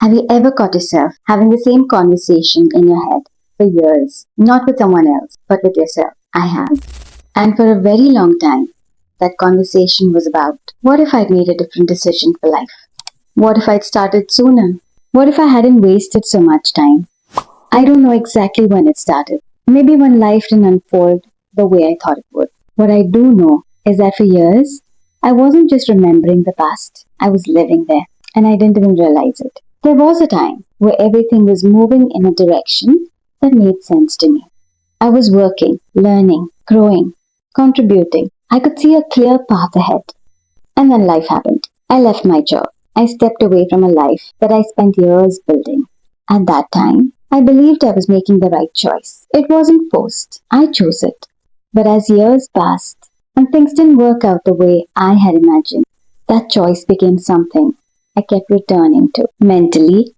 Have you ever caught yourself having the same conversation in your head for years? Not with someone else, but with yourself. I have. And for a very long time, that conversation was about what if I'd made a different decision for life? What if I'd started sooner? What if I hadn't wasted so much time? I don't know exactly when it started. Maybe when life didn't unfold the way I thought it would. What I do know is that for years, I wasn't just remembering the past, I was living there, and I didn't even realize it. There was a time where everything was moving in a direction that made sense to me. I was working, learning, growing, contributing. I could see a clear path ahead. And then life happened. I left my job. I stepped away from a life that I spent years building. At that time, I believed I was making the right choice. It wasn't forced. I chose it. But as years passed and things didn't work out the way I had imagined, that choice became something I kept returning to. Mentally,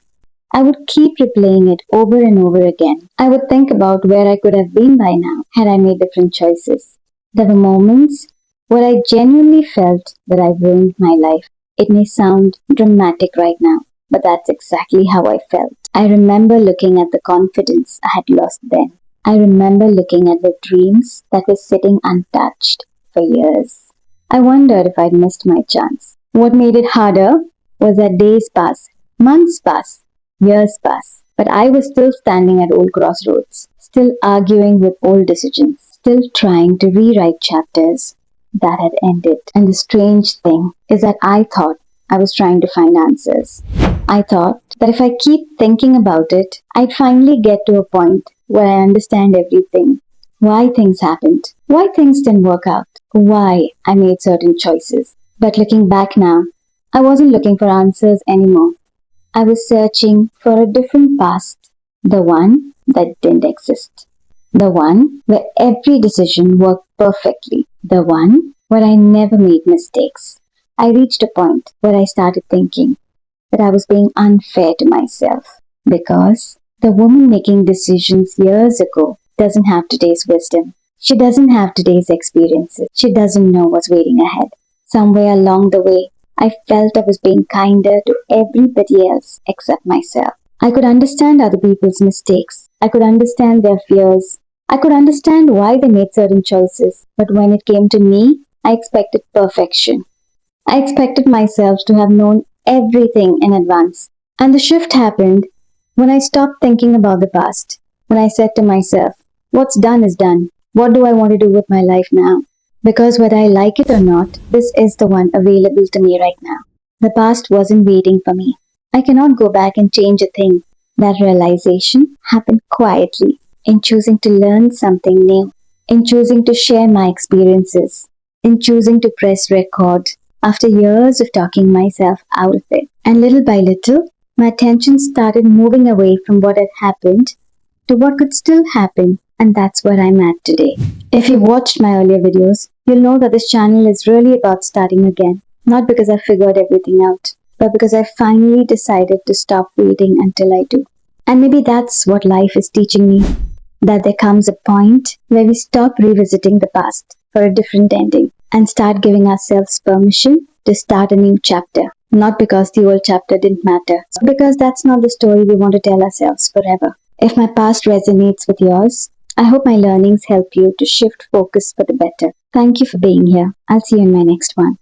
I would keep replaying it over and over again. I would think about where I could have been by now had I made different choices. There were moments where I genuinely felt that I ruined my life. It may sound dramatic right now, but that's exactly how I felt. I remember looking at the confidence I had lost then. I remember looking at the dreams that were sitting untouched for years. I wondered if I'd missed my chance. What made it harder was that days passed, months passed, years passed, but I was still standing at old crossroads, still arguing with old decisions, still trying to rewrite chapters that had ended. And the strange thing is that I thought I was trying to find answers. I thought that if I keep thinking about it, I'd finally get to a point where I understand everything. Why things happened, why things didn't work out, why I made certain choices. But looking back now, I wasn't looking for answers anymore. I was searching for a different past, the one that didn't exist. The one where every decision worked perfectly. The one where I never made mistakes. I reached a point where I started thinking that I was being unfair to myself because the woman making decisions years ago doesn't have today's wisdom. She doesn't have today's experiences. She doesn't know what's waiting ahead. Somewhere along the way, I felt I was being kinder to everybody else except myself. I could understand other people's mistakes. I could understand their fears. I could understand why they made certain choices. But when it came to me, I expected perfection. I expected myself to have known everything in advance. And the shift happened when I stopped thinking about the past. When I said to myself, what's done is done. What do I want to do with my life now? Because whether I like it or not, this is the one available to me right now. The past wasn't waiting for me. I cannot go back and change a thing. That realization happened quietly in choosing to learn something new, in choosing to share my experiences, in choosing to press record after years of talking myself out of it. And little by little, my attention started moving away from what had happened to what could still happen, and that's where I'm at today. If you've watched my earlier videos, you'll know that this channel is really about starting again. Not because I figured everything out, but because I finally decided to stop waiting until I do. And maybe that's what life is teaching me. That there comes a point where we stop revisiting the past for a different ending and start giving ourselves permission to start a new chapter. Not because the old chapter didn't matter, but because that's not the story we want to tell ourselves forever. If my past resonates with yours, I hope my learnings help you to shift focus for the better. Thank you for being here. I'll see you in my next one.